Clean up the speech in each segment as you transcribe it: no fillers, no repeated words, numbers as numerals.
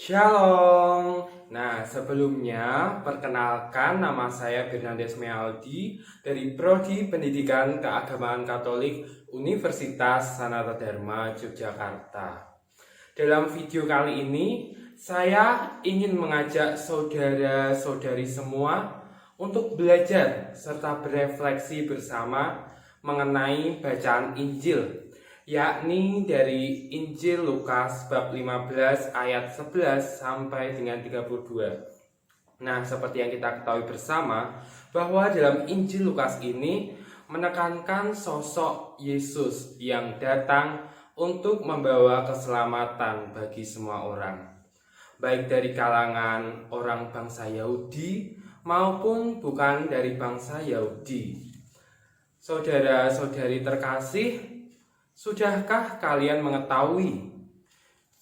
Shalom. Nah, sebelumnya perkenalkan nama saya Bernandes Mealdi dari Prodi Pendidikan Keagamaan Katolik Universitas Sanata Dharma Yogyakarta. Dalam video kali ini, saya ingin mengajak saudara-saudari semua untuk belajar serta berefleksi bersama mengenai bacaan Injil, yakni dari Injil Lukas bab 15 ayat 11 sampai dengan 32. Nah, seperti yang kita ketahui bersama bahwa dalam Injil Lukas ini menekankan sosok Yesus yang datang untuk membawa keselamatan bagi semua orang, baik dari kalangan orang bangsa Yahudi maupun bukan dari bangsa Yahudi. Saudara-saudari terkasih, sudahkah kalian mengetahui?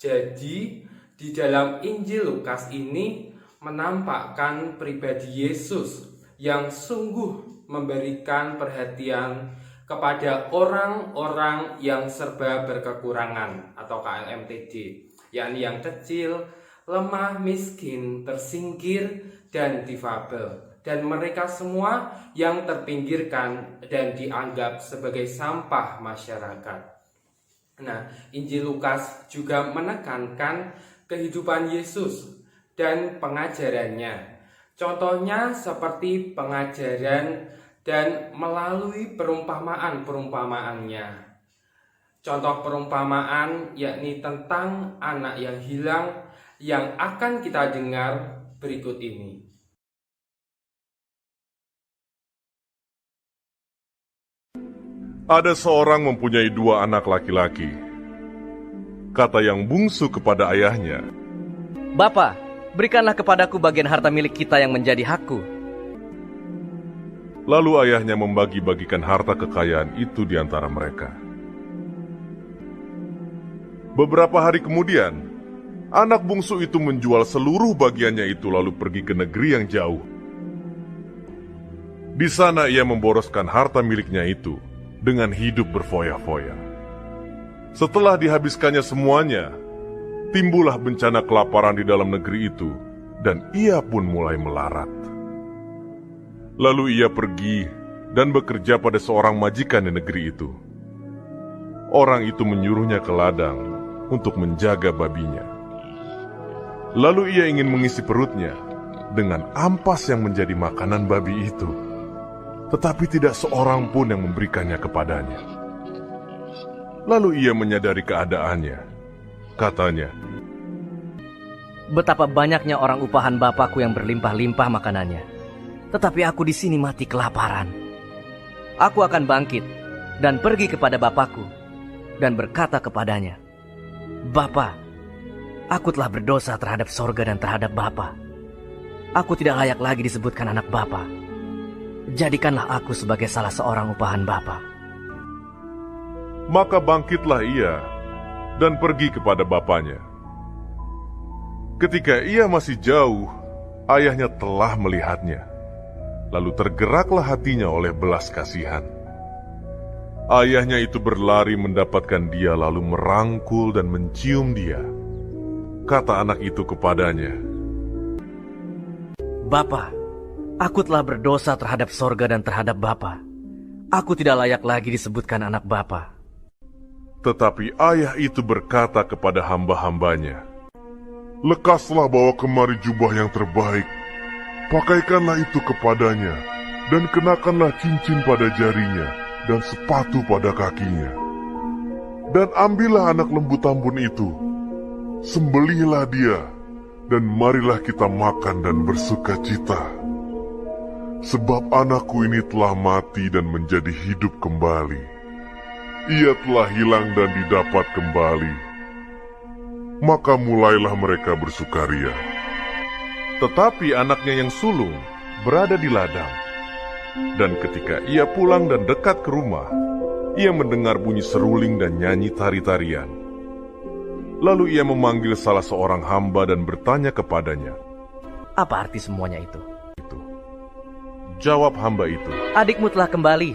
Jadi, di dalam Injil Lukas ini menampakkan pribadi Yesus yang sungguh memberikan perhatian kepada orang-orang yang serba berkekurangan atau KLMTD, yakni yang kecil, lemah, miskin, tersingkir, dan difabel. Dan mereka semua yang terpinggirkan dan dianggap sebagai sampah masyarakat. Nah, Injil Lukas juga menekankan kehidupan Yesus dan pengajarannya. Contohnya seperti pengajaran dan melalui perumpamaan-perumpamaannya. Contoh perumpamaan yakni tentang anak yang hilang yang akan kita dengar berikut ini. Ada seorang mempunyai 2 anak laki-laki. Kata yang bungsu kepada ayahnya, "Bapa, berikanlah kepadaku bagian harta milik kita yang menjadi hakku." Lalu ayahnya membagi-bagikan harta kekayaan itu di antara mereka. Beberapa hari kemudian, anak bungsu itu menjual seluruh bagiannya itu lalu pergi ke negeri yang jauh. Di sana ia memboroskan harta miliknya itu dengan hidup berfoya-foya. Setelah dihabiskannya semuanya, timbullah bencana kelaparan di dalam negeri itu, dan ia pun mulai melarat. Lalu ia pergi dan bekerja pada seorang majikan di negeri itu. Orang itu menyuruhnya ke ladang untuk menjaga babinya. Lalu ia ingin mengisi perutnya dengan ampas yang menjadi makanan babi itu, tetapi tidak seorang pun yang memberikannya kepadanya. Lalu ia menyadari keadaannya. Katanya, Betapa banyaknya orang upahan Bapakku yang berlimpah-limpah makanannya, tetapi aku di sini mati kelaparan. Aku akan bangkit dan pergi kepada Bapakku dan berkata kepadanya, Bapa, aku telah berdosa terhadap sorga dan terhadap Bapa. Aku tidak layak lagi disebutkan anak Bapa. Jadikanlah aku sebagai salah seorang upahan Bapa. maka bangkitlah ia dan pergi kepada bapaknya. Ketika ia masih jauh, ayahnya telah melihatnya. Lalu tergeraklah hatinya oleh belas kasihan. Ayahnya itu berlari mendapatkan dia lalu merangkul dan mencium dia. Kata anak itu kepadanya, Bapa, aku telah berdosa terhadap sorga dan terhadap Bapa. Aku tidak layak lagi disebutkan anak Bapa. Tetapi ayah itu berkata kepada hamba-hambanya, lekaslah bawa kemari jubah yang terbaik, pakaikanlah itu kepadanya, dan kenakanlah cincin pada jarinya, dan sepatu pada kakinya. Dan ambillah anak lembu tambun itu, sembelihlah dia, dan marilah kita makan dan bersuka cita. Sebab anakku ini telah mati dan menjadi hidup kembali. Ia telah hilang dan didapat kembali. Maka mulailah mereka bersukaria. Tetapi anaknya yang sulung berada di ladang. Dan ketika ia pulang dan dekat ke rumah, ia mendengar bunyi seruling dan nyanyi tari-tarian. Lalu ia memanggil salah seorang hamba dan bertanya kepadanya, Apa arti semuanya itu? Jawab hamba itu, Adikmu telah kembali,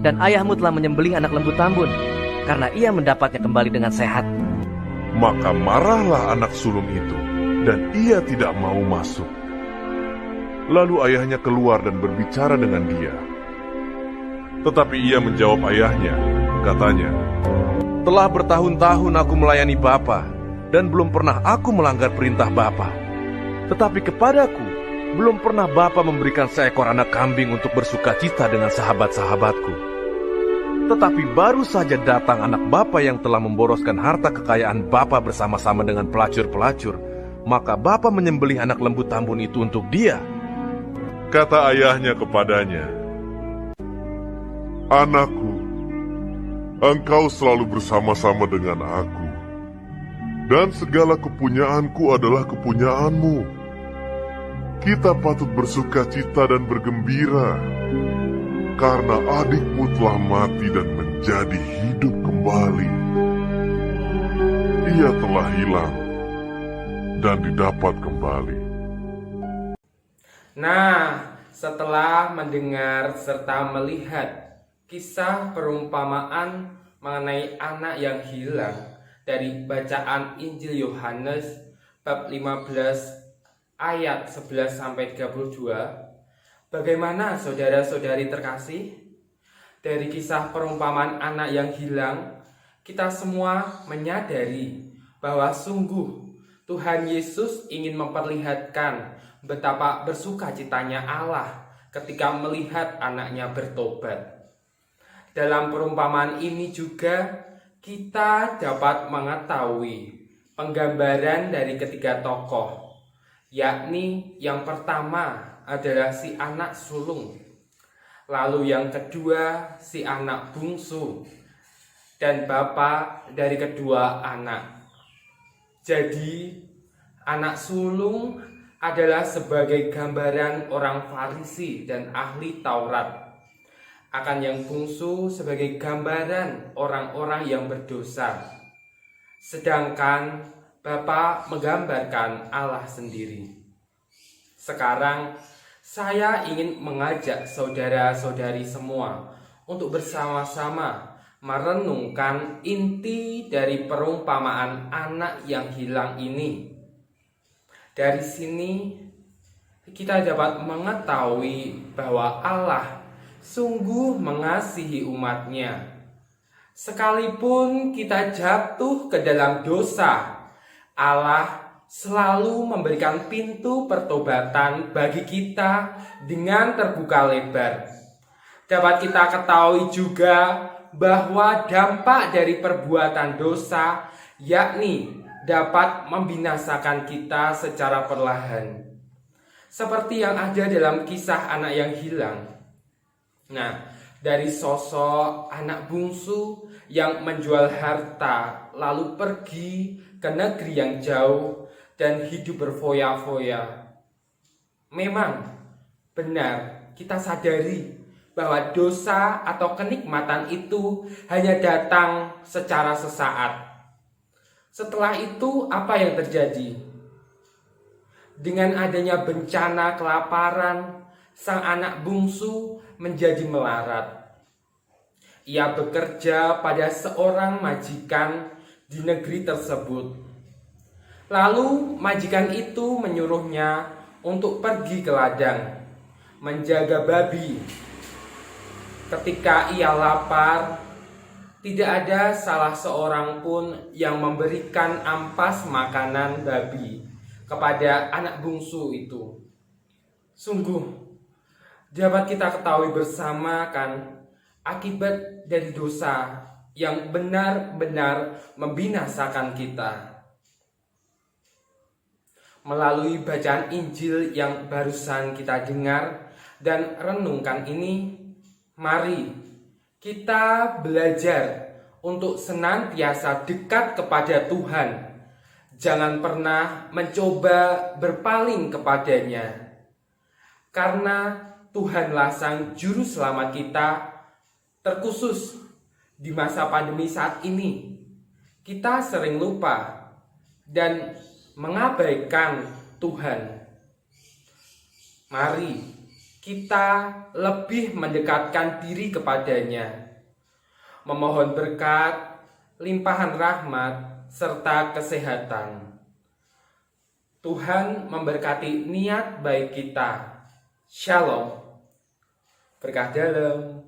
dan ayahmu telah menyembelih anak lembu tambun, karena ia mendapatnya kembali dengan sehat. Maka marahlah anak sulung itu dan ia tidak mau masuk. Lalu ayahnya keluar dan berbicara dengan dia. Tetapi ia menjawab ayahnya, katanya, "Telah bertahun-tahun aku melayani Bapa, dan belum pernah aku melanggar perintah Bapa. Tetapi kepadaku, belum pernah Bapa memberikan seekor anak kambing untuk bersukacita dengan sahabat-sahabatku. Tetapi baru saja datang anak Bapa yang telah memboroskan harta kekayaan Bapa bersama-sama dengan pelacur-pelacur, maka Bapa menyembelih anak lembu tambun itu untuk dia." Kata ayahnya kepadanya, "Anakku, engkau selalu bersama-sama dengan aku, dan segala kepunyaanku adalah kepunyaanmu. Kita patut bersukacita dan bergembira, karena adikmu telah mati dan menjadi hidup kembali. Ia telah hilang dan didapat kembali." Nah, setelah mendengar serta melihat kisah perumpamaan mengenai anak yang hilang dari bacaan Injil Yohanes bab 15 ayat 11-32, bagaimana saudara-saudari terkasih? Dari kisah perumpamaan anak yang hilang, kita semua menyadari bahwa sungguh Tuhan Yesus ingin memperlihatkan betapa bersukacitanya Allah ketika melihat anaknya bertobat. Dalam perumpamaan ini juga kita dapat mengetahui penggambaran dari ketiga tokoh, yakni yang pertama adalah si anak sulung, lalu yang kedua si anak bungsu, dan bapak dari kedua anak. Jadi anak sulung adalah sebagai gambaran orang Farisi dan ahli Taurat, akan yang bungsu sebagai gambaran orang-orang yang berdosa, sedangkan Bapa menggambarkan Allah sendiri. Sekarang saya ingin mengajak saudara-saudari semua untuk bersama-sama merenungkan inti dari perumpamaan anak yang hilang ini. Dari sini kita dapat mengetahui bahwa Allah sungguh mengasihi umatnya. Sekalipun kita jatuh ke dalam dosa, Allah selalu memberikan pintu pertobatan bagi kita dengan terbuka lebar. Dapat kita ketahui juga bahwa dampak dari perbuatan dosa, yakni dapat membinasakan kita secara perlahan, seperti yang ada dalam kisah anak yang hilang. Nah, dari sosok anak bungsu yang menjual harta lalu pergi ke negeri yang jauh dan hidup berfoya-foya. Memang benar kita sadari bahwa dosa atau kenikmatan itu hanya datang secara sesaat. Setelah itu apa yang terjadi? Dengan adanya bencana kelaparan, sang anak bungsu menjadi melarat. Ia bekerja pada seorang majikan di negeri tersebut. Lalu majikan itu menyuruhnya untuk pergi ke ladang, menjaga babi. Ketika ia lapar, tidak ada salah seorang pun yang memberikan ampas makanan babi kepada anak bungsu itu. Sungguh, dapat kita ketahui bersama kan akibat dari dosa yang benar-benar membinasakan kita. Melalui bacaan Injil yang barusan kita dengar dan renungkan ini, mari kita belajar untuk senantiasa dekat kepada Tuhan. Jangan pernah mencoba berpaling kepadanya. Karena Tuhanlah sang juru selamat kita, terkhusus di masa pandemi saat ini. Kita sering lupa dan mengabaikan Tuhan. Mari kita lebih mendekatkan diri kepadanya, memohon berkat, limpahan rahmat, serta kesehatan. Tuhan memberkati niat baik kita. Shalom. Berkah dalam.